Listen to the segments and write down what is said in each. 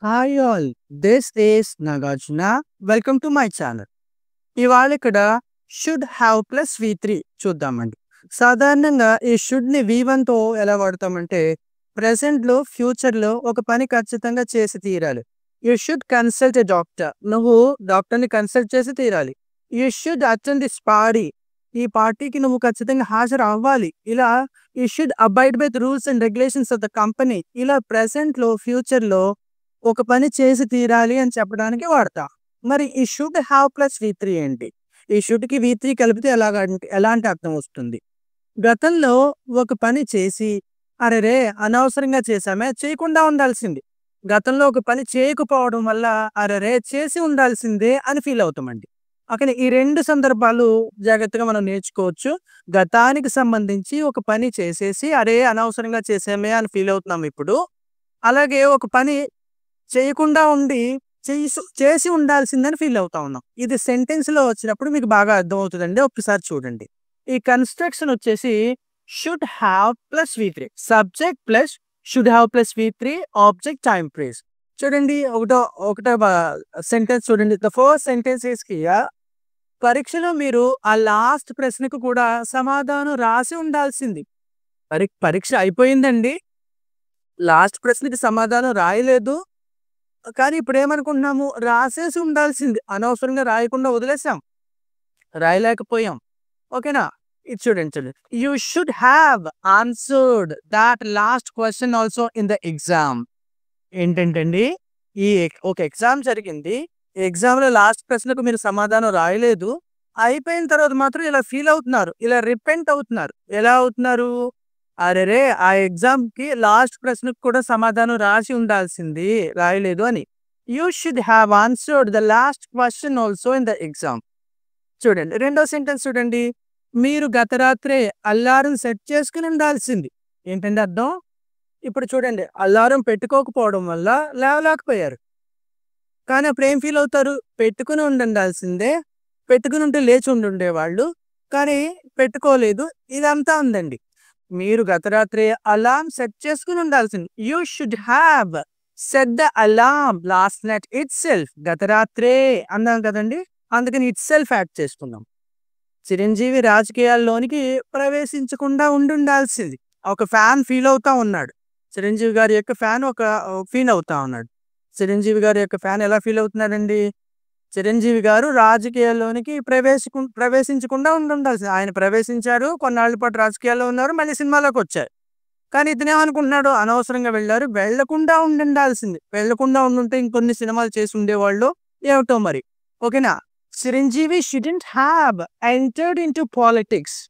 Hi all, this is Nagarjuna. Welcome to my channel. ఇవాళ ఇక్కడ should have plus V3 చూద్దామండి. సాధారణంగా ఈ షుడ్ని V1తో ఎలా వాడతామంటే ప్రెసెంట్లో ఫ్యూచర్లో ఒక పని ఖచ్చితంగా చేసి తీరాలి. You should consult a doctor. నువ్వు డాక్టర్ని కన్సల్ట్ చేసి తీరాలి. You should attend this party. ఈ పార్టీకి నువ్వు ఖచ్చితంగా హాజరు అవ్వాలి. ఇలా you should abide by the rules and regulations of the company. ఇలా ప్రెసెంట్లో ఫ్యూచర్లో ఒక పని చేసి తీరాలి అని చెప్పడానికి వాడతాం. మరి ఈ షుడ్ హ్యావ్ ప్లస్ V3 ఏంటి? ఈ షుడ్కి V3 కలిపితే ఎలాంటి అర్థం వస్తుంది? గతంలో ఒక పని చేసి అరెరే అనవసరంగా చేశామే, చేయకుండా ఉండాల్సింది. గతంలో ఒక పని చేయకపోవడం వల్ల అరెరే చేసి ఉండాల్సిందే అని ఫీల్ అవుతామండి. అక్కడ ఈ రెండు సందర్భాలు జాగ్రత్తగా మనం నేర్చుకోవచ్చు. గతానికి సంబంధించి ఒక పని చేసేసి అరే అనవసరంగా చేసామే అని ఫీల్ అవుతున్నాం ఇప్పుడు. అలాగే ఒక పని చేయకుండా ఉండి చేసి ఉండాల్సిందని ఫీల్ అవుతా ఉన్నాం. ఇది సెంటెన్స్లో వచ్చినప్పుడు మీకు బాగా అర్థమవుతుందండి. ఒకసారి చూడండి. ఈ కన్స్ట్రక్షన్ వచ్చేసి should have plus V3, subject plus should have plus V3, object time phrase. చూడండి, ఒకటో సెంటెన్స్ చూడండి. The first sentence is here. పరీక్షలో మీరు ఆ లాస్ట్ ప్రశ్నకు కూడా సమాధానం రాసి ఉండాల్సింది. పరీక్ష అయిపోయిందండి, లాస్ట్ ప్రశ్నకి సమాధానం రాయలేదు. కానీ ఇప్పుడు ఏమనుకుంటున్నాము, రాసేసి ఉండాల్సింది. అనవసరంగా రాయకుండా వదిలేసాం, రాయలేకపోయాం. ఓకేనా? ఇది చూడండి. You should have answered that last question also in the exam. ఏంటంటండి, ఒక ఎగ్జామ్ జరిగింది. ఎగ్జామ్లో లాస్ట్ ప్రశ్నకు మీరు సమాధానం రాయలేదు. అయిపోయిన తర్వాత మాత్రం ఇలా ఫీల్ అవుతున్నారు, ఇలా రిపెంట్ అవుతున్నారు. ఎలా అవుతున్నారు? అరెరే ఆ ఎగ్జామ్కి లాస్ట్ ప్రశ్నకు కూడా సమాధానం రాసి ఉండాల్సింది, రాయలేదు అని. You should have answered the last question also in the exam. చూడండి, రెండో సెంటెన్స్ చూడండి. మీరు గత రాత్రే అల్లారం సెట్ చేసుకుని ఉండాల్సింది. ఏంటంటే అర్థం? ఇప్పుడు చూడండి, అల్లారం పెట్టుకోకపోవడం వల్ల లేవలేకపోయారు. కానీ అప్పుడు ఏం ఫీల్ అవుతారు? పెట్టుకుని ఉండాల్సిందే, పెట్టుకుని ఉంటే లేచి ఉండేవాళ్ళు, కానీ పెట్టుకోలేదు. ఇదంతా ఉందండి. మీరు గత రాత్రి అలారం సెట్ చేసుకుని ఉండాల్సింది. You should have set the alarm last night it self. గత రాత్రే అన్నాం కదండి, అందుకని ఇట్ సెల్ఫ్ యాడ్ చేసుకున్నాం. చిరంజీవి రాజకీయాల్లోనికి ప్రవేశించకుండా ఉండాల్సింది. ఒక ఫ్యాన్ ఫీల్ అవుతా ఉన్నాడు. చిరంజీవి గారి యొక్క ఫ్యాన్ ఫీల్ అవుతా ఉన్నాడు. చిరంజీవి గారి యొక్క ఫ్యాన్ ఎలా ఫీల్ అవుతున్నాడండి? చిరంజీవి గారు రాజకీయాల్లోనికి ప్రవేశించకుండా ఉండాల్సింది. ఆయన ప్రవేశించారు, కొన్నాళ్ళ పాటు రాజకీయాల్లో ఉన్నారు, మళ్ళీ సినిమాలోకి వచ్చారు. కానీ ఇతనేమనుకుంటున్నాడు, అనవసరంగా వెళ్ళారు, వెళ్లకుండా ఉండాల్సింది. వెళ్లకుండా ఉండుంటే ఇంకొన్ని సినిమాలు చేసి ఉండేవాళ్ళు, ఏమిటో మరి. ఓకేనా? Chiranjeevi shouldn't have entered into politics.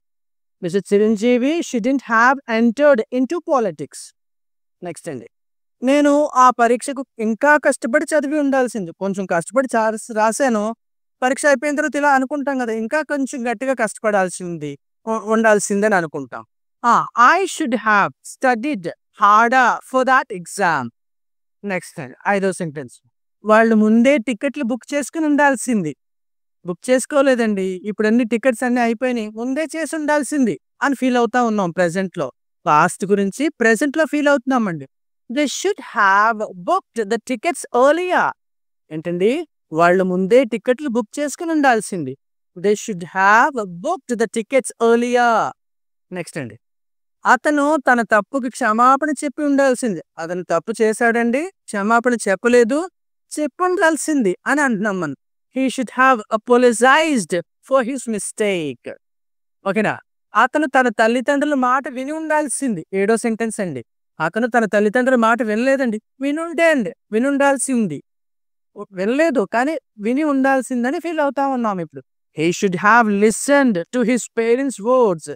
Mister Chiranjeevi shouldn't have entered into politics. Next అండి, నేను ఆ పరీక్షకు ఇంకా కష్టపడి చదివి ఉండాల్సింది. కొంచెం కష్టపడి రాశాను. పరీక్ష అయిపోయిన తర్వాత ఇలా అనుకుంటాం కదా, ఇంకా కొంచెం గట్టిగా ఉండాల్సిందని అనుకుంటాం. I should have studied harder for that exam. Next ఐదో సెంటెన్స్, వాళ్ళు ముందే టికెట్లు బుక్ చేసుకుని ఉండాల్సింది. బుక్ చేసుకోలేదండి, ఇప్పుడు అన్ని టికెట్స్ అన్ని అయిపోయినాయి, ముందే చేసి ఉండాల్సింది అని ఫీల్ అవుతా ఉన్నాం. ప్రెసెంట్లో పాస్ట్ గురించి ప్రెసెంట్లో feel అవుతున్నామండి. They should have booked the tickets earlier. ఏంటండి, వాళ్ళు ముందే టికెట్లు బుక్ చేసుకుని ఉండాల్సింది. They should have booked the tickets earlier. Next అండి, అతను తన తప్పుకి క్షమాపణ చెప్పి ఉండాల్సింది. అతను తప్పు చేశాడండి, క్షమాపణ చెప్పలేదు, చెప్పి ఉండాల్సింది అని అంటున్నాం మనం. He should have apologized for his mistake. ఓకేనా? అతను తన తల్లిదండ్రుల మాట విని ఉండాల్సింది. ఏడో సెంటెన్స్ అండి. అతను తన తల్లిదండ్రుల మాట వినలేదండి, విని ఉండాల్సి ఉంది. వినలేదు, కానీ విని ఉండాల్సిందని ఫీల్ అవుతా ఉన్నాం ఇప్పుడు. He should have listened to his parents words.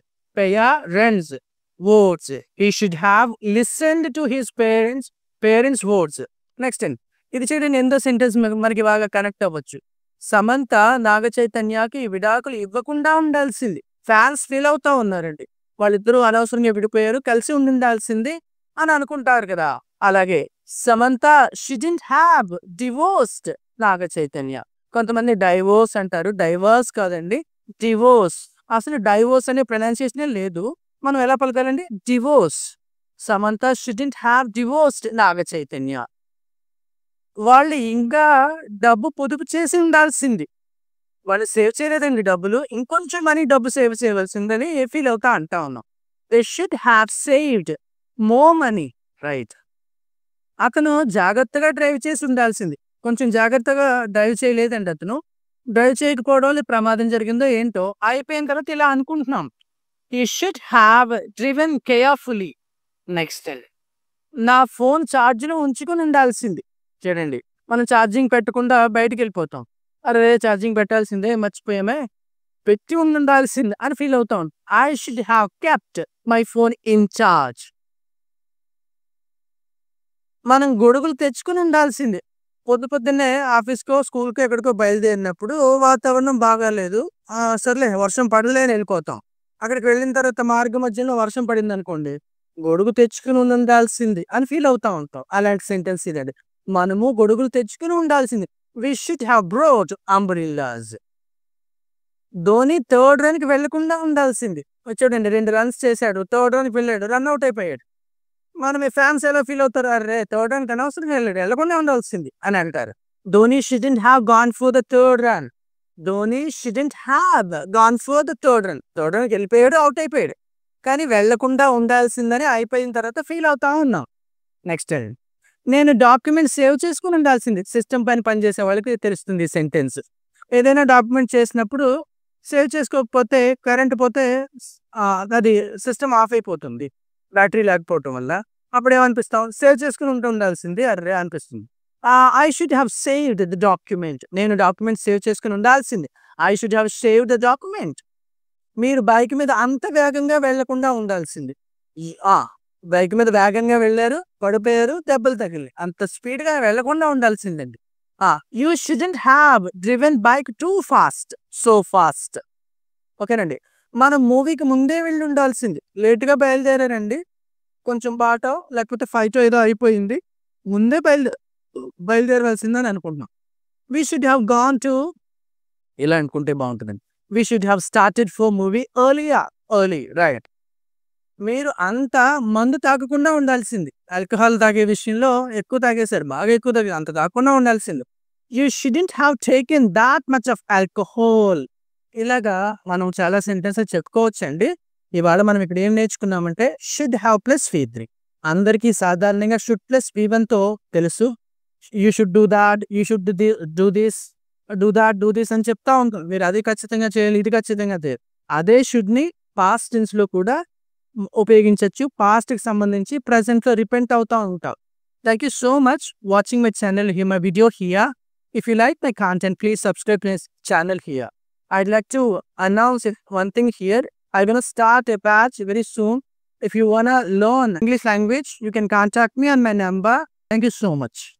He should have listened to his parents words. Next అండి, ఇది చూడండి, ఎంతో సెంటెన్స్ మనకి బాగా కనెక్ట్ అవ్వచ్చు. సమంత నాగ చైతన్యకి విడాకులు ఇవ్వకుండా ఉండాల్సింది. ఫ్యాన్స్ ఫీల్ అవుతా ఉన్నారండి, వాళ్ళిద్దరూ అనవసరంగా విడిపోయారు, కలిసి ఉండాల్సింది అని అనుకుంటారు కదా. అలాగే Samantha shouldn't have divorced Naga Chaitanya. కొంతమంది డైవోర్స్ అంటారు, డైవర్స్ కాదండి, డివోర్స్. అసలు డైవోర్స్ అనే ప్రొనౌన్సియేషన్ లేదు, మనం ఎలా పలకాలండి? Divorce. Samantha shouldn't have divorced Naga Chaitanya. వాళ్ళు ఇంకా డబ్బు పొదుపు చేసి ఉండాల్సింది. వాళ్ళు సేవ్ చేయలేదండి డబ్బులు. ఇంకొంచెం డబ్బు సేవ్ చేయవలసిందని ఫీల్ అంటా ఉన్నాం. They should have saved more money. Right. అతను జాగ్రత్తగా డ్రైవ్ చేసి ఉండాల్సింది. కొంచెం జాగ్రత్తగా డ్రైవ్ చేయలేదండి అతను. డ్రైవ్ చేయకపోవడం వల్ల ప్రమాదం జరిగిందో ఏంటో అయిపోయిన తర్వాత ఇలా అనుకుంటున్నాం. He should have driven carefully. Next నా ఫోన్ ఛార్జ్‌లో ఉంచుకొని ఉండాల్సింది. చూడండి, మనం ఛార్జింగ్ పెట్టకుండా బయటికెళ్ళిపోతాం. అరే! ఛార్జింగ్ పెట్టాల్సిందే మర్చిపోయామే, పెట్టి ఉండాల్సింది అని ఫీల్ అవుతాం. I should have kept my phone in charge. మనం గొడుగులు తెచ్చుకొని ఉండాల్సింది. పొద్దున్నే ఆఫీస్‌కో, స్కూల్‌కో ఎక్కడికో బయలుదేరినప్పుడు వాతావరణం బాగాలేదు. సర్లే వర్షం పడదులే అని వెళ్ళిపోతాం. అక్కడికి వెళ్ళిన తర్వాత మార్గ మధ్యలో వర్షం పడిందనుకోండి, గొడుగు తెచ్చుకొని ఉండాల్సింది అని ఫీల్ అవుతా ఉంటాం. అలాంటి సెంటెన్స్ ఇదండి. మనము గొడుగులు తెచ్చుకొని ఉండాల్సింది. We should have brought umbrellas. Dhoni third రన్‌కి వెళ్ళకుండా ఉండాల్సింది. చూడండి, 2 రన్స్ చేశాడు. థర్డ్ రన్‌కి వెళ్ళాడు. రన్ ఔట్ అయిపోయాడు. మనం ఈ ఫ్యాన్స్ ఎలా ఫీల్ అవుతారు? అర్రే! థర్డ్ రన్‌కి అనవసరంగా వెళ్ళాడు. వెళ్ళకుండా ఉండాల్సింది అని అంటారు. Dhoni shouldn't have gone for the third run. Dhoni shouldn't have gone for the third run. Third రన్‌కి వెళ్ళిపోయాడు. ఔట్ అయిపోయాడు. కానీ వెళ్ళకుండా ఉండాల్సిందని అయిపోయిన తర్వాత ఫీల్ అవుతా ఉన్నాం. నెక్స్ట్, నేను డాక్యుమెంట్ సేవ్ చేసుకొని ఉండాల్సింది. సిస్టమ్ పైన పనిచేసే వాళ్ళకి తెలుస్తుంది ఈ సెంటెన్స్. ఏదైనా డాక్యుమెంట్ చేసినప్పుడు సేవ్ చేసుకోకపోతే కరెంట్ పోతే అది సిస్టమ్ ఆఫ్ అయిపోతుంది. బ్యాటరీ లేకపోవటం వల్ల. అప్పుడేమనిపిస్తాం? సేవ్ చేసుకొని ఉండాల్సింది అర్రే అనిపిస్తుంది. I should have saved the document. నేను డాక్యుమెంట్ సేవ్ చేసుకొని ఉండాల్సింది. I should have saved the document. మీరు బైక్ మీద అంత వేగంగా వెళ్ళకుండా ఉండాల్సింది. ఈ బైక్ మీద వేగంగా వెళ్ళారు, పడిపోయారు, దెబ్బలు తగిలినాయి. అంత స్పీడ్‌గా వెళ్ళకుండా ఉండాల్సిందండి. You shouldn't have driven bike too fast. So fast. ఓకేనండి. మనం మూవీకి ముందే వెళ్ళి ఉండాల్సింది. లేట్‌గా బయలుదేరారండి. కొంచెం బాటో లేకపోతే ఫైటో ఏదో అయిపోయింది. ముందే బయలుదేరవలసిందని అనుకుంటున్నాం. We should have gone to ఇలా అనుకుంటే బావుంటుందండి. We should have started for movie early. Right. మీరు అంతా మందు తాగకుండా ఉండాల్సింది. ఆల్కహాల్ తాగే విషయంలో ఎక్కువ తాగేశారు. బాగా ఎక్కువ అంత తాగకుండా ఉండాల్సింది. You shouldn't have taken that much of alcohol. ఇలాగా మనం చాలా సెంటెన్సెస్ చెప్పుకోవచ్చండి. ఇవాళ మనం ఇక్కడ ఏం నేర్చుకున్నామంటే షుడ్ హావ్ ప్లస్ V3. అందరికీ సాధారణంగా షుడ్ ప్లస్ V1తో తెలుసు. You should do that, you should do this, do this అని చెప్తా ఉంటాం. మీరు అది ఖచ్చితంగా చేయాలి, ఇది ఖచ్చితంగా చేయాలి. అదే షుడ్‌ని పాస్ట్ టెన్స్‌లో కూడా ఉపయోగించొచ్చు. పాస్ట్‌కి సంబంధించి ప్రెజెంట్‌లో రిపెంట్ అవుతా ఉంటాం. Thank you so much watching my channel here, my video here. If you like my content, please subscribe to my channel here. I'd like to announce one thing here. I'm gonna start a batch very soon. If you wanna learn English language, you can contact me on my number. Thank you so much.